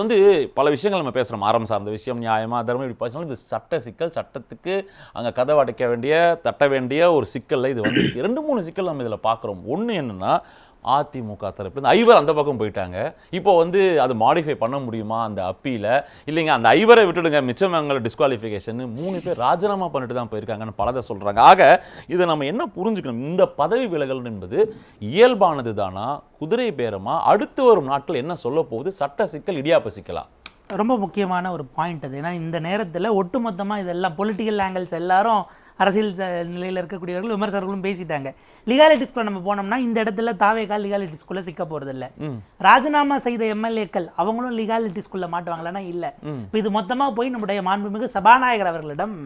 வந்து பல விஷயங்கள் நம்ம பேசுகிறோம், அறம் சார்ந்த விஷயம், நியாயமாக தர்மம், இப்படி பேசினாலும் இது சட்ட சிக்கல், சட்டத்துக்கு அங்கே கதவை அடைக்க வேண்டிய தட்ட வேண்டிய ஒரு சிக்கலில் இது வந்து 2-3 சிக்கல் நம்ம இதில் பார்க்குறோம். ஒன்று என்னென்னா, அதிமுக தரப்பு ஐவர் அந்த பக்கம் போயிட்டாங்க. இப்போ வந்து அது மாடிஃபை பண்ண முடியுமா அந்த அப்பீல? இல்லைங்க அந்த ஐவரை விட்டுடுங்க, மிச்சம் அவங்கள டிஸ்குவாலிஃபிகேஷன் 3 பேர் ராஜினாமா பண்ணிட்டு தான் போயிருக்காங்கன்னு பலதை சொல்கிறாங்க. ஆக இதை நம்ம என்ன புரிஞ்சுக்கணும், இந்த பதவி விலகல் என்பது இயல்பானது தானா, குதிரை பேரமா, அடுத்து வரும் நாட்கள் என்ன சொல்ல போகுது, சட்ட சிக்கல் இடியாப்ப சிக்கலா? ரொம்ப முக்கியமான ஒரு பாயிண்ட் அது. ஏன்னா இந்த நேரத்தில் ஒட்டுமொத்தமாக இதெல்லாம் பொலிட்டிக்கல் ஆங்கிள்ஸ் எல்லாரும் அரசியல் நிலையில் இருக்கக்கூடியவர்கள் விமர்சகர்களும் பேசிட்டாங்க. லீகாலிட்டிஸ்குள்ள நம்ம போனோம்னா இந்த இடத்துல தாவேகா லீகாலிட்டிஸ்குள்ள சிக்க போறது இல்லை. ராஜினாமா செய்த எம்எல்ஏக்கள் அவங்களும் லீகாலிட்டிஸ்குள்ள மாட்டுவாங்களான்னா இல்லை. இப்போ இது மொத்தமாக போய் நம்முடைய மாண்புமிகு சபாநாயகர் அவர்களிடம்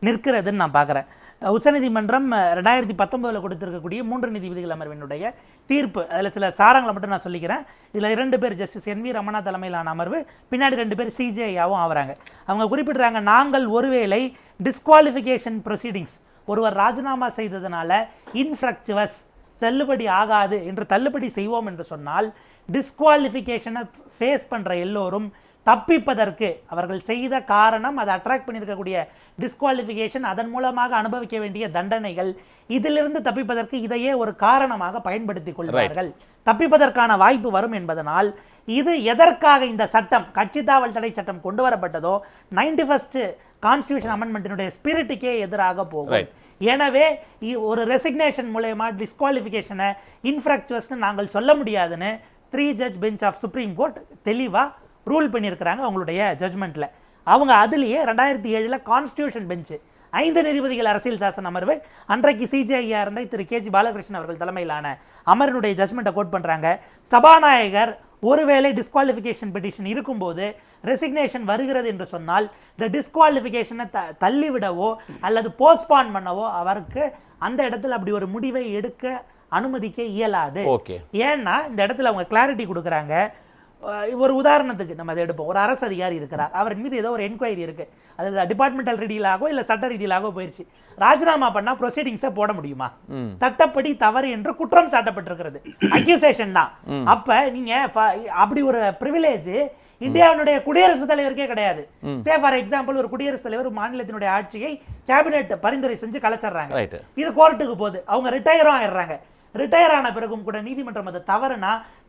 நிற்கிறதுன்னு நான் பார்க்குறேன். உச்சநீதிமன்றம் 2019 கொடுத்திருக்கக்கூடிய 3 நீதிபதிகள் அமர்வினுடைய தீர்ப்பு, அதில் சில சாரங்களை மட்டும் நான் சொல்லிக்கிறேன். இதில் 2 பேர் ஜஸ்டிஸ் NV ரமணா தலைமையிலான அமர்வு, பின்னாடி 2 பேர் CJயாவும் ஆகிறாங்க. அவங்க குறிப்பிடுறாங்க, நாங்கள் ஒருவேளை டிஸ்குவாலிஃபிகேஷன் ப்ரொசீடிங்ஸ் ஒருவர் ராஜினாமா செய்ததுனால இன்ஃப்ரக்சுவஸ் செல்லுபடி ஆகாது என்று தள்ளுபடி செய்வோம் என்று சொன்னால், டிஸ்குவாலிஃபிகேஷனை ஃபேஸ் பண்ணுற எல்லோரும் தப்பிப்பதற்கு அவர்கள் செய்த காரணம், அதை அட்ராக்ட் பண்ணியிருக்கக்கூடிய டிஸ்குவாலிஃபிகேஷன், அதன் மூலமாக அனுபவிக்க வேண்டிய தண்டனைகள், இதிலிருந்து தப்பிப்பதற்கு இதையே ஒரு காரணமாக பயன்படுத்திக் கொள்வார்கள். தப்பிப்பதற்கான வாய்ப்பு வரும் என்பதனால் இது எதற்காக இந்த சட்டம், கட்சி தாவல் தடை சட்டம் கொண்டு வரப்பட்டதோ 91st கான்ஸ்டிடியூஷன் அமெண்ட்மெண்ட்டினுடைய ஸ்பிரிட்டுக்கே எதிராக போகும். எனவே ஒரு ரெசிக்னேஷன் மூலமா டிஸ்குவாலிஃபிகேஷனை இன்ஃப்ராக்சுவஸ்னு நாங்கள் சொல்ல முடியாதுன்னு 3 judge bench of supreme court தெளிவாக ரூல் பண்ணியிருக்கிறாங்க அவங்களுடைய ஜட்ஜ்மெண்ட்டில். அவங்க அதுலேயே 2007 கான்ஸ்டிடியூஷன் பெஞ்சு 5 நீதிபதிகள் அரசியல் சாசன அமர்வு, அன்றைக்கு CJஐயா இருந்த திரு KG பாலகிருஷ்ணன் அவர்கள் தலைமையிலான அமர்வினுடைய ஜட்ஜ்மெண்ட்டை கோட் பண்ணுறாங்க. சபாநாயகர் ஒருவேளை டிஸ்குவாலிஃபிகேஷன் பெட்டிஷன் இருக்கும்போது ரெசிக்னேஷன் வருகிறது என்று சொன்னால், இந்த டிஸ்குவாலிஃபிகேஷனை தள்ளிவிடவோ அல்லது போஸ்ட்பான் பண்ணவோ அவருக்கு அந்த இடத்துல அப்படி ஒரு முடிவை எடுக்க அனுமதிக்க இயலாது. ஏன்னா இந்த இடத்துல அவங்க கிளாரிட்டி கொடுக்குறாங்க. ஒரு உதாரணத்துக்கு நம்ம அதை எடுப்போம். ஒரு அரசு அதிகாரி இருக்கிறார், அவர் மீது ஏதோ ஒரு என்கொயரி இருக்கு, அது டிபார்ட்மெண்டல் ரீதியிலாகவோ இல்லை சட்ட ரீதியிலாகவோ போயிடுச்சு. ராஜினாமா பண்ணா ப்ரொசீடிங்ஸை போட முடியுமா? சட்டப்படி தவறு என்று குற்றம் சாட்டப்பட்டிருக்கிறது, அக்யூசேஷன் தான். அப்ப நீங்க அப்படி ஒரு பிரிவிலேஜ் இந்தியாவுடைய குடியரசுத் தலைவருக்கே கிடையாது. சே ஃபார் எக்ஸாம்பிள், ஒரு குடியரசுத் தலைவர் மாநிலத்தினுடைய ஆட்சியை கேபினெட் பரிந்துரை செஞ்சு கலைச்சிடுறாங்க, இது கோர்ட்டுக்கு போகுது, அவங்க ரிட்டையரும் ஆயிடுறாங்க. ரிட்டையர் ஆன பிறகும் கூட நீதிமன்றம் அது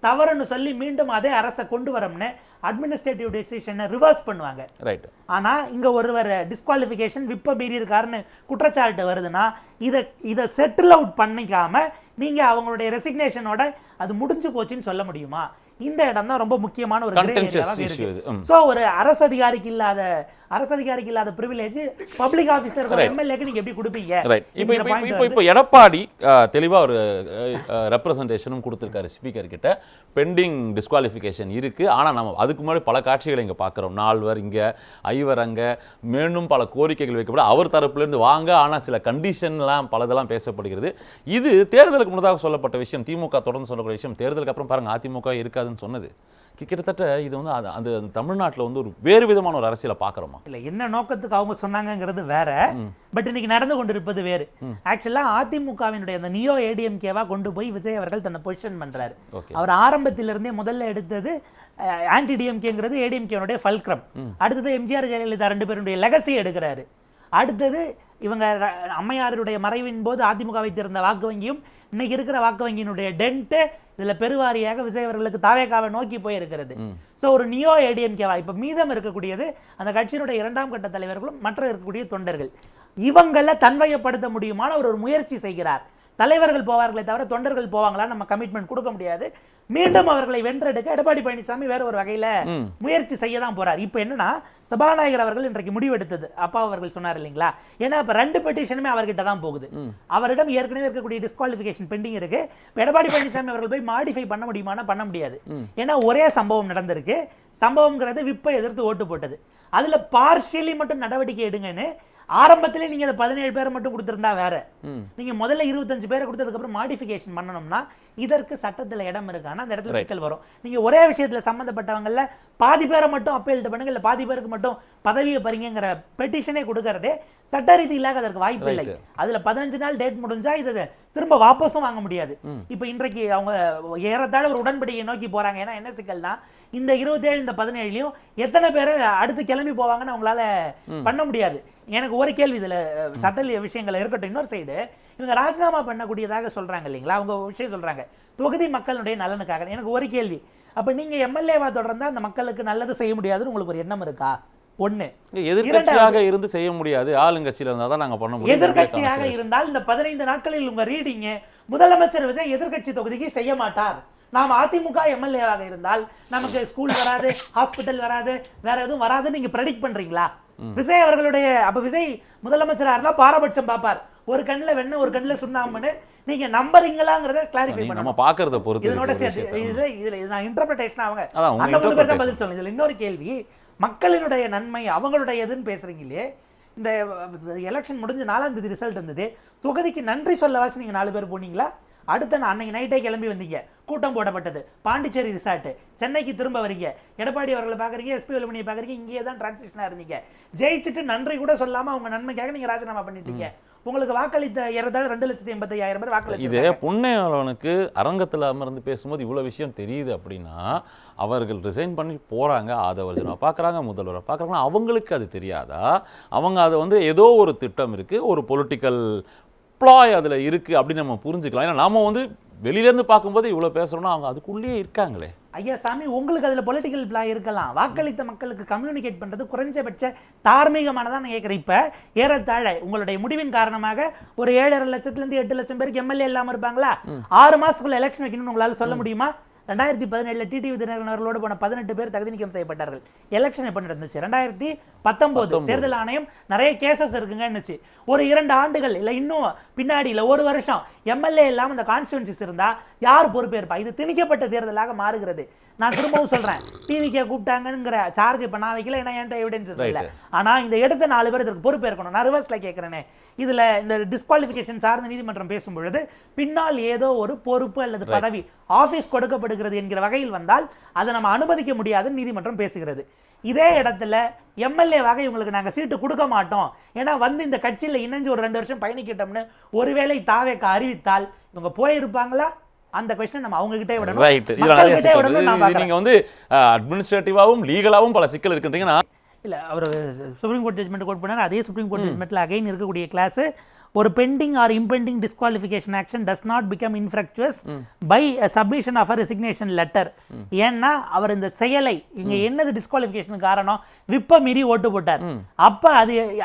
தவறுன்னு சொல்லி மீண்டும் அதே அரசை கொண்டு வரோம்னு அட்மினிஸ்ட்ரேட்டிவ் டெசிஷனை ரிவர்ஸ் பண்ணுவாங்க. ஆனா இங்க ஒருவர் டிஸ்குவாலிஃபிகேஷன் விப்ப மீறி இருக்காருன்னு குற்றச்சாட்டு வருதுன்னா இதை செட்டில் அவுட் பண்ணிக்காம நீங்க அவங்களுடைய ரெசிக்னேஷனோட அது முடிஞ்சு போச்சுன்னு சொல்ல முடியுமா? இந்த இடம் தான் ரொம்ப முக்கியமான ஒரு ஒரு அரசு அதிகாரிக்கு இல்லாத பிரிவிலேஜ் பப்ளிக் ஆபீசர் எம்எல்ஏக்கு நீங்க எப்படி கொடுப்பீங்க? இப்போ எடப்பாடி தெளிவா ஒரு ரெப்ரசன்டேஷனும் கொடுத்திருக்காரு ஸ்பீக்கர் கிட்ட, பெண்டிங் டிஸ்குவாலிஃபிகேஷன் இருக்கு. ஆனா நம்ம அதுக்கு முன்னாடி பல காட்சிகளை இங்க பார்க்கிறோம். 4 இங்க, 5 மேலும் பல கோரிக்கைகள் வைக்கப்பட அவர் தரப்புல இருந்து வாங்க, ஆனா சில கண்டிஷன்லாம் பலதெல்லாம் பேசப்படுகிறது. இது தேர்தலுக்கு முன்னதாக சொல்லப்பட்ட விஷயம், திமுக தொடர்ந்து சொல்லக்கூடிய விஷயம். தேர்தலுக்கு அப்புறம் பாருங்க அதிமுக இருக்காதுன்னு சொன்னது. கிட்டத்தட்ட இது வந்து அந்த தமிழ்நாட்டில் வந்து ஒரு வேறு விதமான ஒரு அரசியலை பார்க்குறோமா? இல்லை, என்ன நோக்கத்துக்கு அவங்க சொன்னாங்கிறது வேற, பட் இன்னைக்கு நடந்து கொண்டிருப்பது வேறு. ஆக்சுவலா அதிமுகவினுடைய அந்த நியோ ஏடிஎம்கேவா கொண்டு போய் விஜய் அவர்கள் தன்னை பொசிஷன் பண்றாரு. அவர் ஆரம்பத்திலிருந்தே முதல்ல எடுத்தது ஆன்டி டிஎம்கேங்கிறது ஏடிஎம்கேனுடைய ஃபல்க்ரம். அடுத்தது எம்ஜிஆர் ஜெயலலிதா 2 பேருடைய லெகசி எடுக்கிறாரு. அடுத்தது இவங்க அம்மையாருடைய மறைவின் போது அதிமுக வைத்திருந்த வாக்கு வங்கியும் இன்னைக்கு இருக்கிற வாக்கு வங்கியினுடைய டென்ட் இதுல பெருவாரியாக விஜய் அவர்களுக்கு தாவேகாவை நோக்கி போயிருக்கிறது. ஸோ ஒரு நியோ ஏடிஎம்கேவா இப்போ மீதம் இருக்கக்கூடியது அந்த கட்சியினுடைய 2ஆம் கட்ட தலைவர்களும் மற்ற இருக்கக்கூடிய தொண்டர்கள். இவங்களை தன்வயப்படுத்த முடியுமான ஒரு முயற்சி செய்கிறார். தலைவர்கள் போவார்களே தவிர தொண்டர்கள் போவாங்களா நம்ம கமிட்மெண்ட் கொடுக்க முடியாது. மீண்டும் அவர்களை வென்றெடுக்க எடப்பாடி பழனிசாமி வேற ஒரு வகையில முயற்சி செய்ய தான் போறார். இப்போ என்னன்னா, சபாநாயகர் அவர்கள் இன்றைக்கு முடிவெடுத்தது, அப்பா அவர்கள் சொன்னார் இல்லைங்களா, ஏன்னா இப்ப 2 பெட்டிஷனுமே அவர்கிட்ட தான் போகுது. அவரிடம் ஏற்கனவே இருக்கக்கூடிய டிஸ்குவாலிஃபிகேஷன் பெண்டிங் இருக்கு. எடப்பாடி பழனிசாமி அவர்கள் போய் மாடிஃபை பண்ண முடியுமானா பண்ண முடியாது. ஏன்னா ஒரே சம்பவம் நடந்திருக்கு. சம்பவம்ங்கிறது விப்பை எதிர்த்து ஓட்டு போட்டது. அதுல பார்ஷியலி மட்டும் நடவடிக்கை எடுங்கன்னு ஆரம்பத்திலே நீங்க அந்த 17 பேரை மட்டும் கொடுத்திருந்தா வேற. நீங்க முதல்ல 25 பேரை கொடுத்ததுக்கு அப்புறம் மாடிஃபிகேஷன் பண்ணணும்னா இதற்கு சட்டத்துல இடம் இருக்கானா அந்த இடத்துல சிக்கல் வரும். நீங்க ஒரே விஷயத்துல சம்பந்தப்பட்டவங்கல பாதி பேரை மட்டும் அப்பீல் பண்ணுங்க, இல்ல பாதி பேருக்கு மட்டும் பதவியை பறிங்கிற பெட்டிஷனே கொடுக்கறதே சட்ட ரீதியிலாக அதற்கு வாய்ப்பு இல்லை. அதுல 15 நாள் டேட் முடிஞ்சா இதை திரும்ப வாபஸும் வாங்க முடியாது. இப்ப இன்றைக்கு அவங்க ஏறத்தாழ ஒரு உடன்படிக்கையை நோக்கி போறாங்க. ஏன்னா என்ன சிக்கல்னா இந்த 27 இந்த 17லயும் எத்தனை பேரை அடுத்து கிளம்பி போவாங்கன்னு அவங்களால பண்ண முடியாது. எனக்கு ஒரு கேள்வி இதுல சட்ட விஷயங்கள் இருக்கட்டும். இன்னொரு சைடு இவங்க ராஜினாமா பண்ணக்கூடியதாக சொல்றாங்க இல்லைங்களா, அவங்க விஷயம் சொல்றாங்க தொகுதி மக்களுடைய நலனுக்காக. எனக்கு ஒரு கேள்வி, அப்ப நீங்க எம்எல்ஏவா தொடர்ந்தா அந்த மக்களுக்கு நல்லது செய்ய முடியாதுன்னு உங்களுக்கு ஒரு எண்ணம் இருக்கா? ஒண்ணு, எதிர்க்கட்சியாக இருந்து செய்ய முடியாது, ஆளுங்கட்சியில இருந்தா தான் நாங்க பண்ண முடியும். எதிர்க்கட்சியாக இருந்தால் இந்த 15 நாட்களில் உங்க ரீடிங் முதலமைச்சர் விஜய் எதிர்க்கட்சி தொகுதிக்கு செய்ய மாட்டார். நாம் அதிமுக எம்எல்ஏவாக இருந்தால் நமக்கு ஸ்கூல் வராது, ஹாஸ்பிட்டல் வராது, வேற எதுவும் வராதுன்னு நீங்க ப்ரெடிக்ட் பண்றீங்களா? விஜய் அவர்களுடைய அப்ப விஜய் முதலமைச்சரா இருந்தா பாரபட்சம் பார்ப்பார். ஒரு கண்ணுல வெண்ண ஒரு கண்ணுல சுண்ணாம்புன்னு நீங்க நம்புறீங்களாங்கறத கிளாரிஃபை பண்ணணும். நம்ம பாக்குறத பொறுத்து இதனோட இதுல நான் இன்டர்பிரேஷன் அவங்க அந்த மூணு பேர் தான் பதில் சொல்லுங்க. இதுல இன்னொரு கேள்வி, மக்களினுடைய நன்மை அவங்களுடையதுன்னு பேசுறீங்களே, இந்த எலெக்ஷன் முடிஞ்சு 4ஆம் தேதி ரிசல்ட் வந்தது, தொகுதிக்கு நன்றி சொல்லவாச்சு நீங்க 4 பேர் போனீங்களா? அடுத்த அன்னைக்கு நைட்டே கிளம்பி வந்தீங்க, கூட்டம் போடப்பட்டது, பாண்டிச்சேரி ரிசார்ட், சென்னைக்கு திரும்ப வரீங்க, எடப்பாடி அவர்களை பாக்குறீங்க, எஸ்பி வேலுமணியை பாக்குறீங்க, இங்கேயே தான் டிரான்சிஷனா இருந்தீங்க. ஜெயிச்சுட்டு நன்றி கூட சொல்லாம அவங்க நன்மைக்காக நீங்க ராஜினாமா பண்ணிட்டீங்க. உங்களுக்கு வாக்களித்த ஏறத்தாழ 2,85,000 பேர் வாக்களித்தாங்க. இது புண்ணியவனுக்கு அரங்கத்தில் அமர்ந்து பேசும்போது இவ்வளவு விஷயம் தெரியுது அப்படின்னா அவர்கள் ரிசைன் பண்ணி போறாங்க, ஆதவர்ஜனை பார்க்குறாங்க, முதல்வரை பார்க்குறாங்க, அவங்களுக்கு அது தெரியாதா? அவங்க அதை வந்து ஏதோ ஒரு திட்டம் இருக்கு, ஒரு பொலிட்டிக்கல் ப்ளாய் அதுல இருக்கு அப்படின்னு நம்ம புரிஞ்சுக்கலாம். ஏன்னா நாம வந்து வெளியிலேருந்து பார்க்கும்போது இவ்வளோ பேசுறோம்னா அவங்க அதுக்குள்ளேயே இருக்காங்களே. ஐயா சாமி, உங்களுக்கு அதுல பொலிட்டிக்கல் பிளாய் இருக்கலாம், வாக்களித்த மக்களுக்கு கம்யூனிகேட் பண்றது குறைஞ்சபட்ச தார்மீகமானதான் நான் கேட்குறேன். இப்ப ஏறத்தாழ உங்களுடைய முடிவின் காரணமாக ஒரு 7.5 லட்சத்துலேருந்து 8 லட்சம் பேருக்கு எம்எல்ஏ இல்லாம இருப்பாங்களா? 6 மாசத்துக்குள்ள எலெக்ஷன் வைக்கணும்னு உங்களால சொல்ல முடியுமா? 2017 டிடிவி தினகரன் அவர்களோடு போன 18 பேர் தகுதி நீக்கம் செய்யப்பட்டார்கள். எலெக்ஷன் எப்ப நடந்துச்சு? 2019 தேர்தல் ஆணையம் நிறைய கேசஸ் இருக்குங்கன்னுச்சு. ஒரு 2 ஆண்டுகள் இல்ல இன்னும் பின்னாடி இல்ல ஒரு வருஷம் எம்எல்ஏ இல்லாம இந்த கான்ஸ்டிட்யூன்சிஸ் இருந்தா யார் பொறுப்பேற்பா? இது திணிக்கப்பட்ட தேர்தலாக மாறுகிறது. நான் திரும்பவும் சொல்றேன், டிவிக்கே கூப்பிட்டாங்கிற சார்ஜ் இப்ப நான் வைக்கல, ஏன்னா என்கிட்ட எவிடன்சஸ் இல்ல. ஆனா இந்த எடுத்த 4 பேர் இதற்கு பொறுப்பேற்கணும். நான் ரிவர்ஸ்ல கேட்கிறேனே, இதுல இந்த டிஸ்குவாலிஃபிகேஷன் சார்ந்த நீதிமன்றம் பேசும்பொழுது பின்னால் ஏதோ ஒரு பொறுப்பு அல்லது பதவி ஆபீஸ் கொடுக்கப்படுகிறது என்கிற வகையில் வந்தால் அதை நம்ம அனுமதிக்க முடியாதுன்னு நீதிமன்றம் பேசுகிறது. இதே இடத்துல எம்எல்ஏவாக இவங்களுக்கு நாங்க சீட்டு கொடுக்க மாட்டோம், ஏன்னா வந்து இந்த கட்சியில இணைஞ்சு ஒரு 2 வருஷம் பயணிக்கிட்டோம்னு ஒருவேளை தாவேக்க அறிவித்தால் இவங்க போயிருப்பாங்களா? அந்த क्वेश्चन நம்ம அவங்க கிட்டே விடணும். மக்கள்கிட்டே விடணும். நீங்க வந்து அட்மினிஸ்ட்ரேட்டிவாவும் லீகலாவும் பல சிக்கல் இருக்குன்றீங்கன்னா இல்ல, அவர் சுப்ரீம் கோர்ட் ஜட்மெண்ட் கோட் பண்ணார். அதே சுப்ரீம் கோர்ட் ஜட்மெண்ட்ல அகைன் இருக்கக்கூடிய கிளாஸ், ஒரு pending or impending disqualification action does not become infructuous by submission of a resignation letter. ஏன்னா அவர் இந்த செயலை இங்க என்னது டிஸ்குவாலிஃபிகேஷன் காரணம், விப்ப மீறி ஓட்டு போட்டார், அப்ப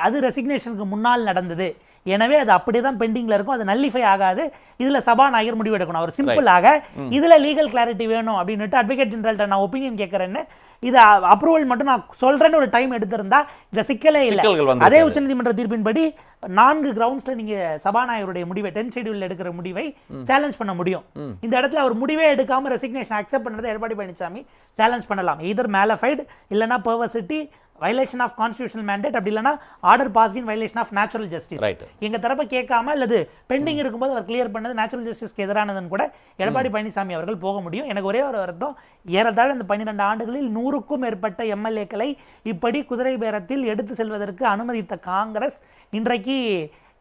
அது ரெசிக்னேஷனுக்கு முன்னால் நடந்தது. எனவே அது அப்படியே தான் பெண்டிங்ல இருக்கும், அது நல்லிஃபை ஆகாது. இதுல சபாநாயகர் முடிவு எடுக்கணும். அவர் சிம்பிளாக இதுல லீகல் கிளாரிட்டி வேணும் அப்படின்னுட்டு அட்வொகேட் ஜெனரல்ட்ட நான் ஒப்பீனியன் கேட்கறேன்னு, இது அப்ரூவல் மட்டும் நான் சொல்றேன்னு ஒரு டைம் எடுத்திருந்தா இந்த சிக்கலே இல்லை. அதே உச்சநீதிமன்ற தீர்ப்பின்படி 4 கிரவுண்ட்ஸ்ல நீங்க சபாநாயகருடைய முடிவை 10 ஷெட்யூல்ல எடுக்கிற முடிவை சேலஞ்ச் பண்ண முடியும். இந்த இடத்துல அவர் முடிவே எடுக்காம ரெசிக்னேஷன் அக்செப்ட் பண்றதை எடப்பாடி பழனிசாமி சேலஞ்ச் பண்ணலாம். எய்தர் மேலஃபைட் இல்லனா perversity, violation of constitutional mandate, அப்படி இல்லனா order passed in violation of natural justice. எங்க தரப்ப கேட்காம அல்லது பெண்டிங் இருக்கும்போது அவர் கிளியர் பண்ணது நேச்சுரல் ஜஸ்டிஸ்க்கு எதிரானதுன்னு கூட எடப்பாடி பழனிசாமி அவர்கள் போக முடியும். எனக்கு ஒரே ஒரு வருத்தம், ஏறத்தாழ இந்த 12 ஆண்டுகளில் 100க்கும் மேற்பட்ட எம்எல்ஏக்களை இப்படி குதிரை பேரத்தில் எடுத்து செல்வதற்கு அனுமதித்த காங்கிரஸ் இன்றைக்கு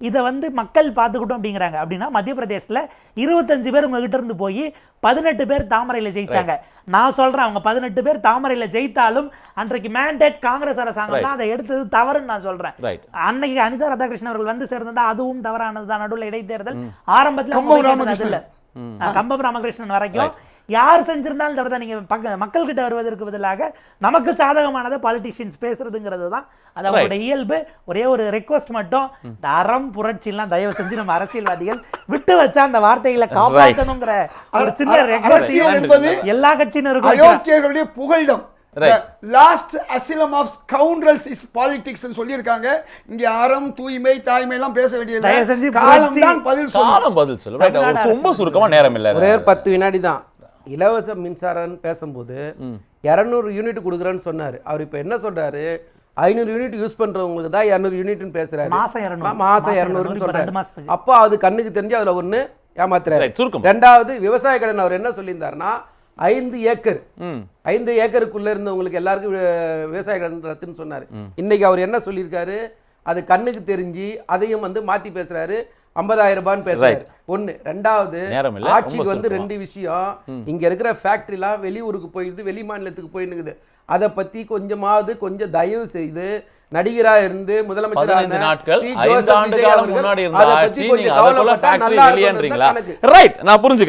இதை வந்து மக்கள் பார்த்துக்கிட்டோம் அப்படிங்கிறாங்க. அப்படின்னா மத்திய பிரதேசத்தில் 25 பேர் உங்ககிட்ட இருந்து போய் 18 பேர் தாமரையில் ஜெயிச்சாங்க. நான் சொல்றேன், அவங்க 18 பேர் தாமரையில் ஜெயித்தாலும் அன்றைக்கு மேண்டேட் காங்கிரஸ் அரசாங்கம் தான் அதை எடுத்தது தவறுன்னு நான் சொல்றேன். அன்னைக்கு அனிதா ராதாகிருஷ்ணன் அவர்கள் வந்து சேர்ந்தா அதுவும் தவறானது தான். நடுவில் இடைத்தேர்தல் ஆரம்பத்தில் கம்பம் ராமகிருஷ்ணன் வரைக்கும் யார் செஞ்சிருந்தாலும் தவிர நீங்க மக்கள் கிட்ட வருவதற்கு பதிலாக நமக்கு சாதகமானதை பாலிட்டிஷியன்ஸ் பேசுறதுங்கிறது தான் அது அவங்களுடைய இயல்பு. ஒரே ஒரு ரெக்வஸ்ட் மட்டும், அறம் புரட்சி எல்லாம் தயவு செஞ்சு நம்ம அரசியல்வாதிகள் விட்டு வச்சா அந்த வார்த்தைகளை காப்பாற்றணுங்கிற ஒரு சின்ன ரெக்வஸ்ட் என்பது எல்லா கட்சியினருக்கும். அயோக்கியர்களுடைய புகழிடம் லாஸ்ட் அசிலம் ஆஃப் ஸ்கவுண்டரல்ஸ் இஸ் பாலிடிக்ஸ் ன்னு சொல்லியிருக்காங்க. இங்க அறம், தூய்மை, தாய்மை எல்லாம் பேச வேண்டியது காலம் தான் பதில் சொல்லும். ரொம்ப சுருக்கமா நேரம் இல்ல, ஒரே 10 வினாடி தான். இலவச மின்சாரம் பேசும்போது 200 யூனிட் கொடுக்குறேன்னு சொன்னார். அவர் இப்போ என்ன சொல்றாரு, 500 யூனிட் யூஸ் பண்றவங்களுக்கு தான் 200 யூனிட்னு பேசுறாரு. மாசம் 200 மாசம் 200ன்னு சொல்றாரு. 2 மாசத்துக்கு. அப்போ அது கண்ணுக்கு தெரிஞ்சு அதுல ஒண்ணு ஏமாத்துறாரு. Right, சுருக்கம். ரெண்டாவது விவசாய கடன் அவர் என்ன சொல்லியிருந்தாருன்னா 5 ஏக்கர் 5 ஏக்கருக்குள்ள இருந்தவங்களுக்கு எல்லாருக்கும் விவசாய கடன் ரத்துன்னு சொன்னாரு. இன்னைக்கு அவர் என்ன சொல்லியிருக்காரு, அது கண்ணுக்கு தெரிஞ்சு அதையும் வந்து மாத்தி பேசுறாரு, 50,000 ரூபான்னு பேசுறாரு. ஒண்ணு. ரெண்டாவது நேரம் இல்ல, ஆட்சிக்கு ரொம்ப வந்து சுருக்கமா. 2 விஷயம், இங்க இருக்கிற ஃபேக்டரிலாம் வெளியூருக்கு போயிடுது, வெளி மாநிலத்துக்கு போயிடுது. அதை பத்தி கொஞ்சம் தயவு செய்து நடிகரா இருந்து 15 முதலமைச்சரான நாட்கள் ஸ்ரீ 5 ஜோசப் ஆண்டு விஜய் காலம் அவர்கள் முன்னாடி இருந்த அதை பத்தி ஆட்சி கொஞ்சம் நீங்க அதுக்குள்ள கவலைப்பட்டா ஃபேக்டரி நல்லா வெளியேன்றீங்களா? இருக்கும்னு தான் எனக்கு ரைட், நான் புரிஞ்சுக்கிறேன்.